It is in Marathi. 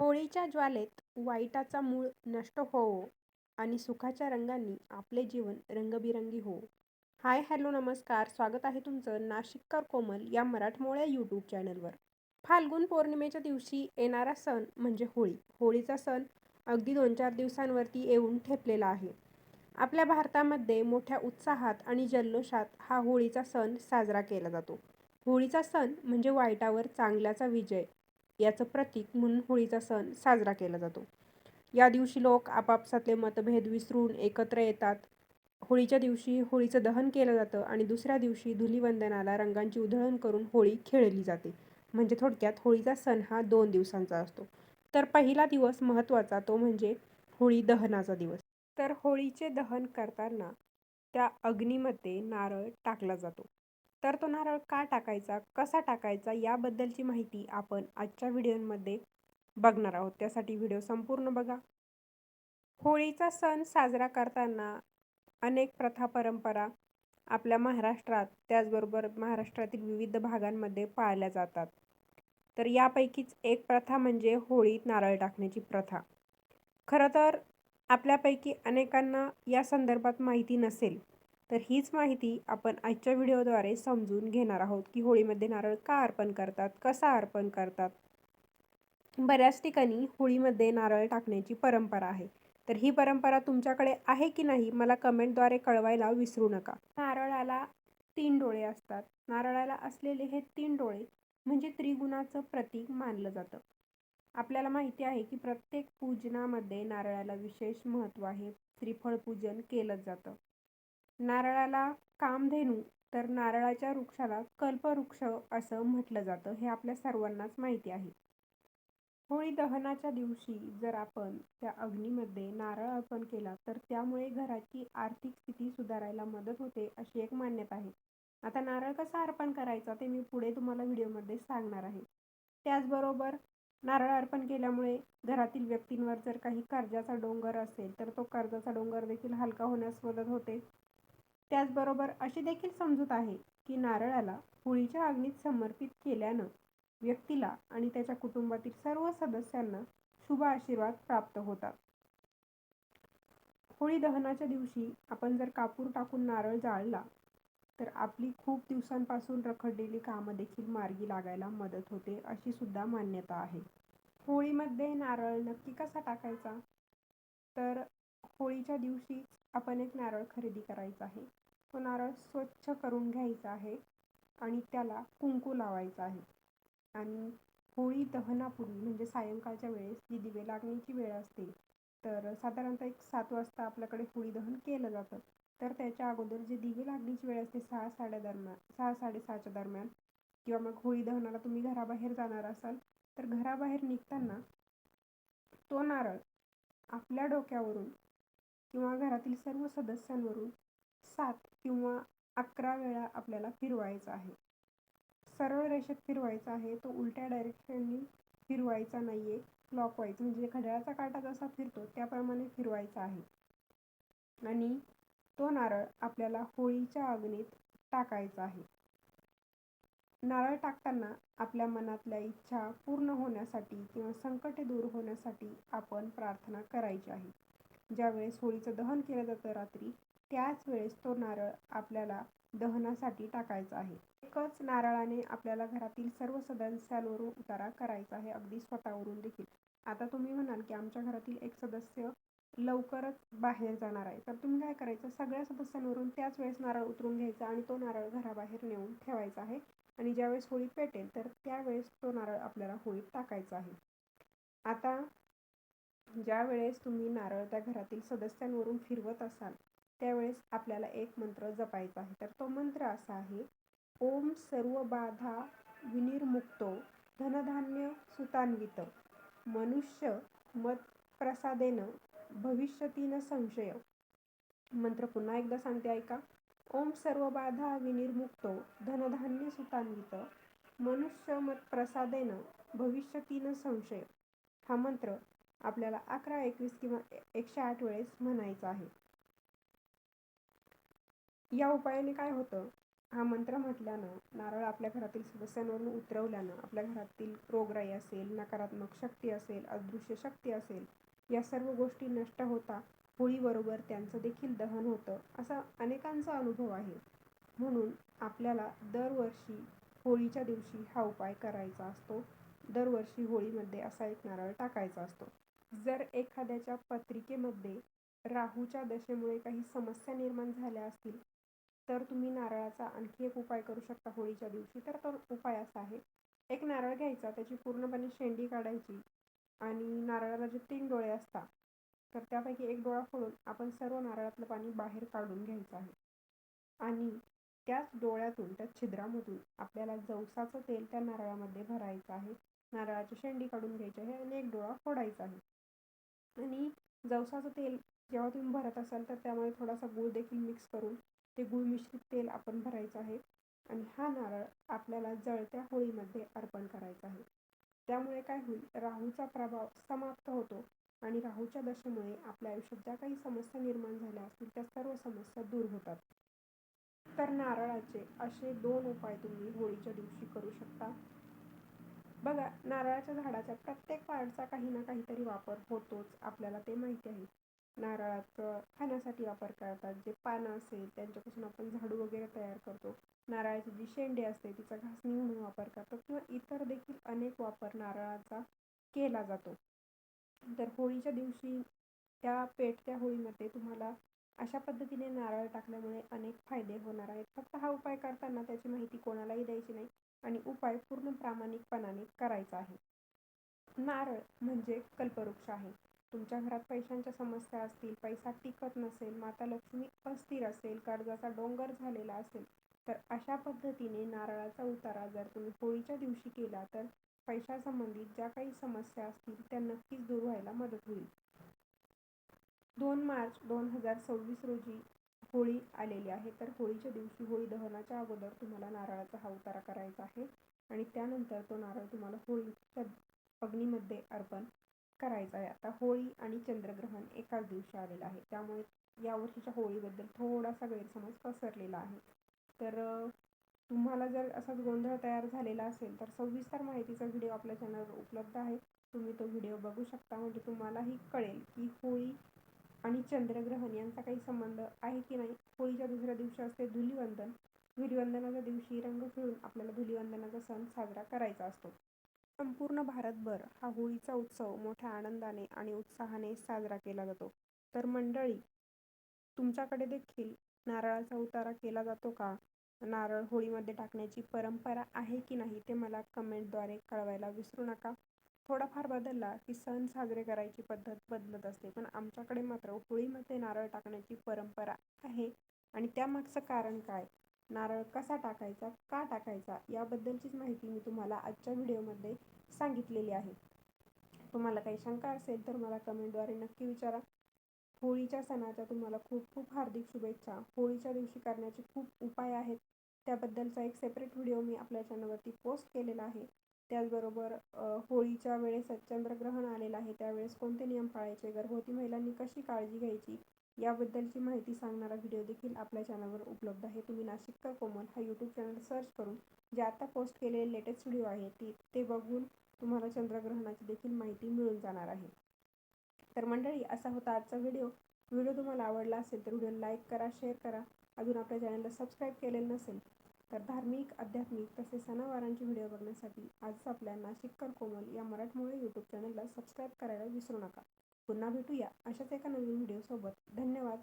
होळीच्या ज्वालेत वाईटाचा मूळ नष्ट होवो आणि सुखाच्या रंगांनी आपले जीवन रंगबिरंगी हो. हाय हॅलो नमस्कार, स्वागत आहे तुमचं नाशिककर कोमल या मराठमोळ्या यूट्यूब चॅनलवर. फाल्गुन पौर्णिमेच्या दिवशी येणारा सण म्हणजे होळी. होळीचा सण अगदी 2-4 दिवसांवरती येऊन ठेपलेला आहे. आपल्या भारतामध्ये मोठ्या उत्साहात आणि जल्लोषात हा होळीचा सण साजरा केला जातो. होळीचा सण म्हणजे वाईटावर चांगल्याचा विजय याचं प्रतीक म्हणून होळीचा सण साजरा केला जातो. या दिवशी लोक आपापसातले मतभेद विसरून एकत्र येतात. होळीच्या दिवशी होळीचं दहन केलं जातं आणि दुसऱ्या दिवशी धुलीवंदनाला रंगांची उधळण करून होळी खेळली जाते. म्हणजे थोडक्यात होळीचा सण हा 2 दिवसांचा असतो. तर पहिला दिवस महत्त्वाचा तो म्हणजे होळी दहनाचा दिवस. तर होळीचे दहन करताना त्या अग्नीमध्ये नारळ टाकला जातो. तर तो नारळ का टाकायचा, कसा टाकायचा याबद्दलची माहिती आपण आजच्या व्हिडिओमध्ये बघणार आहोत. त्यासाठी व्हिडिओ संपूर्ण बघा. होळीचा सण साजरा करताना अनेक प्रथा परंपरा आपल्या महाराष्ट्रात त्याचबरोबर महाराष्ट्रातील विविध भागांमध्ये पाळल्या जातात. तर यापैकीच एक प्रथा म्हणजे होळीत नारळ टाकण्याची प्रथा. खरं तर आपल्यापैकी अनेकांना या संदर्भात माहिती नसेल, तर हीच माहिती आपण आजच्या व्हिडिओद्वारे समजून घेणार आहोत की होळीमध्ये नारळ का अर्पण करतात, कसा अर्पण करतात. बऱ्याच ठिकाणी होळीमध्ये नारळ टाकण्याची परंपरा आहे. तर ही परंपरा तुमच्याकडे आहे की नाही मला कमेंटद्वारे कळवायला विसरू नका. नारळाला 3 डोळे असतात. नारळाला असलेले हे 3 डोळे म्हणजे त्रिगुणाचं प्रतीक मानलं जातं. आपल्याला माहिती आहे की प्रत्येक पूजनामध्ये नारळाला विशेष महत्त्व आहे. श्रीफळ पूजन केलं जातं. नारळाला कामधेनू तर नारळाच्या वृक्षाला कल्पवृक्ष असं म्हटलं जातं. हे आपल्या सर्वांनाच माहिती आहे. होळी दहनाच्या दिवशी जर आपण त्या अग्नीमध्ये नारळ अर्पण केला तर त्यामुळे घराची आर्थिक स्थिती सुधारायला मदत होते अशी एक मान्यता आहे. आता नारळ कसा अर्पण करायचा ते मी पुढे तुम्हाला व्हिडिओमध्ये सांगणार आहे. त्याचबरोबर नारळ अर्पण केल्यामुळे घरातील व्यक्तींवर जर काही कर्जाचा डोंगर असेल तर तो कर्जाचा डोंगर देखील हलका होण्यास मदत होते. त्याचबरोबर अशी देखील समजूत आहे की नारळाला होळीच्या अग्नीत समर्पित केल्यानं व्यक्तीला आणि त्याच्या कुटुंबातील सर्व सदस्यांना शुभ आशीर्वाद प्राप्त होतात. होळी दहनाच्या दिवशी आपण जर कापूर टाकून नारळ जाळला तर आपली खूप दिवसांपासून रखडलेली कामं देखील मार्गी लागायला मदत होते अशी सुद्धा मान्यता आहे. होळीमध्ये नारळ नक्की कसा टाकायचा, तर होळीच्या दिवशी आपण एक नारळ खरेदी करायचा आहे. तो नारळ स्वच्छ करून घ्यायचा आहे आणि त्याला कुंकू लावायचा आहे. आणि होळी दहनापूर्वी म्हणजे सायंकाळच्या वेळेस जी दिवे लागण्याची वेळ असते, तर साधारणतः एक 7 वाजता आपल्याकडे होळी दहन केलं जातं. तर त्याच्या अगोदर जे दिवे लागण्याची वेळ असते 6-6:30च्या दरम्यान किंवा मग होळी दहनाला तुम्ही घराबाहेर जाणार असाल तर घराबाहेर निघताना तो नारळ आपल्या डोक्यावरून किंवा घरातील सर्व सदस्यांवरून 7 किंवा 11 वेळा आपल्याला फिरवायचा आहे. सरळ रेषेत फिरवायचा आहे. तो उलट्या डायरेक्शननी फिरवायचा नाहीये. क्लॉकवाईज म्हणजे घड्याळाचा काटा जसा फिरतो त्याप्रमाणे फिरवायचा आहे. आणि तो नारळ आपल्याला होळीच्या अग्नीत टाकायचा आहे. नारळ टाकताना आपल्या मनातल्या इच्छा पूर्ण होण्यासाठी किंवा संकटे दूर होण्यासाठी आपण प्रार्थना करायची आहे. ज्यावेळेस होळीचं दहन केलं जातं रात्री, त्याच वेळेस तो नारळ आपल्याला दहनासाठी टाकायचा आहे. एकच नारळाने आपल्याला घरातील सर्व सदस्यांवरून उतारा करायचा आहे, अगदी स्वतःवरून देखील. आता तुम्ही म्हणाल की आमच्या घरातील एक सदस्य लवकरच बाहेर जाणार आहे, तर तुम्ही काय करायचं, सगळ्या सदस्यांवरून त्याच वेळेस नारळ उतरून घ्यायचा आणि तो नारळ घराबाहेर नेऊन ठेवायचा आहे. आणि ज्यावेळेस होळी पेटेल तर त्यावेळेस तो नारळ आपल्याला होळीत टाकायचा आहे. आता ज्यावेळेस तुम्ही नारळ त्या घरातील सदस्यांवरून फिरवत असाल त्यावेळेस आपल्याला एक मंत्र जपायचा आहे. तर तो मंत्र असा आहे, ओम सर्व बाधा विनिर्मुक्तो धनधान्य सुतान्वित मनुष्य मत प्रसादेन भविष्यती न संशय. मंत्र पुन्हा एकदा सांगते ऐका. ओम सर्व बाधा विनिर्मुक्तो धनधान्य सुतान्वित मनुष्य मत प्रसादेन भविष्यती न संशय. हा मंत्र आपल्याला 11, 21 किंवा 108 वेळेस म्हणायचा आहे. या उपायाने काय होतं हा मंत्र म्हटल्यानं, नारळ आपल्या घरातील सदस्यांवरून उतरवल्यानं आपल्या घरातील रोगराई असेल, नकारात्मक शक्ती असेल, अदृश्य शक्ती असेल, या सर्व गोष्टी नष्ट होता होळीबरोबर त्यांचं देखील दहन होतं, असा अनेकांचा अनुभव आहे. म्हणून आपल्याला दरवर्षी होळीच्या दिवशी हा उपाय करायचा असतो. दरवर्षी होळीमध्ये असा एक नारळ टाकायचा असतो. जर एखाद्याच्या पत्रिकेमध्ये राहूच्या दशेमुळे काही समस्या निर्माण झाल्या असतील, तर तुम्ही नारळाचा आणखी एक उपाय करू शकता होळीच्या दिवशी. तर तो उपाय असा आहे, एक नारळ घ्यायचा, त्याची पूर्णपणे शेंडी काढायची आणि नारळाला जे 3 डोळे असतात, तर त्यापैकी एक डोळा फोडून आपण सर्व नारळातलं पाणी बाहेर काढून घ्यायचं आहे. आणि त्याच डोळ्यातून, त्या छिद्रामधून आपल्याला जवसाचं तेल त्या नारळामध्ये भरायचं आहे. नारळाची शेंडी काढून घ्यायची आहे आणि एक डोळा फोडायचा आहे. आणि जवसाचं तेल जेव्हा तुम्ही भरत असाल तर त्यामध्ये थोडासा गूळ देखील मिक्स करून ते गूळ मिश्रित तेल आपण भरायचं आहे आणि हा नारळ आपल्याला जळत्या होळीमध्ये अर्पण करायचा आहे. त्यामुळे काय होईल, राहूचा प्रभाव समाप्त होतो आणि राहूच्या दशेमुळे आपल्या आयुष्यात ज्या काही समस्या निर्माण झाल्या असतील त्या सर्व समस्या दूर होतात. तर नारळाचे असे 2 उपाय तुम्ही होळीच्या दिवशी करू शकता. बघा, नारळाच्या झाडाच्या प्रत्येक पार्टचा काही ना काहीतरी वापर होतोच, आपल्याला ते माहिती आहे. नारळाचं खाण्यासाठी वापर करतात, जे पानं असेल त्यांच्यापासून आपण झाडू वगैरे तयार करतो. नारळाची जी शेंडी असते तिचा घासणी म्हणून वापर करतात किंवा इतर देखील अनेक वापर नारळाचा केला जातो. तर होळीच्या दिवशी त्या पेटत्या होळीमध्ये तुम्हाला अशा पद्धतीने नारळ टाकल्यामुळे अनेक फायदे होणार आहेत. फक्त हा उपाय करताना त्याची माहिती कोणालाही द्यायची नाही आणि उपाय पूर्ण प्रामाणिकपणाने करायचा आहे. नारळ म्हणजे कल्पवृक्ष आहे. तुमच्या घरात पैशांच्या समस्या असतील, पैसा टिकत नसेल, माता लक्ष्मी अस्थिर असेल, कर्जाचा डोंगर झालेला असेल, तर अशा पद्धतीने नारळाचा उतारा जर तुम्ही होळीच्या दिवशी केला तर पैशासंबंधित ज्या काही समस्या असतील त्या नक्कीच दूर व्हायला मदत होईल. 2 मार्च 2026 रोजी होळी आलेली आहे. तर होळीच्या दिवशी, होळी दहनाच्या अगोदर तुम्हाला नारळाचा हा उतारा करायचा आहे आणि त्यानंतर तो नारळ तुम्हाला होळीच्या अग्नीमध्ये अर्पण करायचा आहे. आता होळी आणि चंद्रग्रहण एकाच दिवशी आलेलं आहे, त्यामुळे यावर्षीच्या होळीबद्दल थोडासा गैरसमज पसरलेला आहे. तर तुम्हाला जर असाच गोंधळ तयार झालेला असेल तर सविस्तर माहितीचा व्हिडिओ आपल्या चॅनलवर उपलब्ध आहे. तुम्ही तो व्हिडिओ बघू शकता, म्हणजे तुम्हालाही कळेल की होळी आणि चंद्रग्रहण यांचा काही संबंध आहे की नाही. होळीच्या दुसऱ्या दिवशी असते धुलिवंदन. धुलिवंदनाच्या दिवशी रंग खेळून आपल्याला धुलिवंदनाचा सण साजरा करायचा असतो. संपूर्ण भारतभर हा होळीचा उत्सव मोठ्या आनंदाने आणि उत्साहाने साजरा केला जातो. तर मंडळी, तुमच्याकडे देखील नारळाचा उतारा केला जातो का? नारळ होळीमध्ये टाकण्याची परंपरा आहे की नाही ते मला कमेंटद्वारे कळवायला विसरू नका. थोडाफार बदलला की सण साजरे करायची पद्धत बदलत असते, पण आमच्याकडे मात्र होळीमध्ये नारळ टाकण्याची परंपरा आहे. आणि त्यामागचं कारण काय, नारळ कसा टाकायचा, का टाकायचा, याबद्दलचीच माहिती मी तुम्हाला आजच्या व्हिडिओमध्ये सांगितलेली आहे. तुम्हाला काही शंका असेल तर मला कमेंटद्वारे नक्की विचारा. होळीच्या सणाच्या तुम्हाला खूप खूप हार्दिक शुभेच्छा. होळीच्या दिवशी करण्याचे खूप उपाय आहेत, त्याबद्दलचा एक सेपरेट व्हिडिओ मी आपल्या चॅनलवरती पोस्ट केलेला आहे. त्याचबरोबर होळीच्या वेळेस चंद्रग्रहण आलेलं आहे, त्यावेळेस कोणते नियम पाळायचे, गर्भवती महिलांनी कशी काळजी घ्यायची, याबद्दलची माहिती सांगणारा व्हिडिओ देखील आपल्या चॅनलवर उपलब्ध आहे. तुम्ही नाशिककर कोमल हा यूट्यूब चॅनल सर्च करून जे आता पोस्ट केलेले लेटेस्ट व्हिडिओ आहे ते बघून तुम्हाला चंद्रग्रहणाची देखील माहिती मिळून जाणार आहे. तर मंडळी, असा होता आजचा व्हिडिओ. व्हिडिओ तुम्हाला आवडला असेल तर व्हिडिओला लाईक करा, शेअर करा. अजून आपल्या चॅनलला सबस्क्राईब केलेलं नसेल तर धार्मिक, आध्यात्मिक तसेच सणावारांचे व्हिडिओ बघण्यासाठी आजच आपल्या नाशिककर कोमल या मराठमोळे यूट्यूब चॅनलला सबस्क्राईब करायला विसरू नका. पुन्हा भेटूया अशाच एका नवीन व्हिडिओसोबत. धन्यवाद.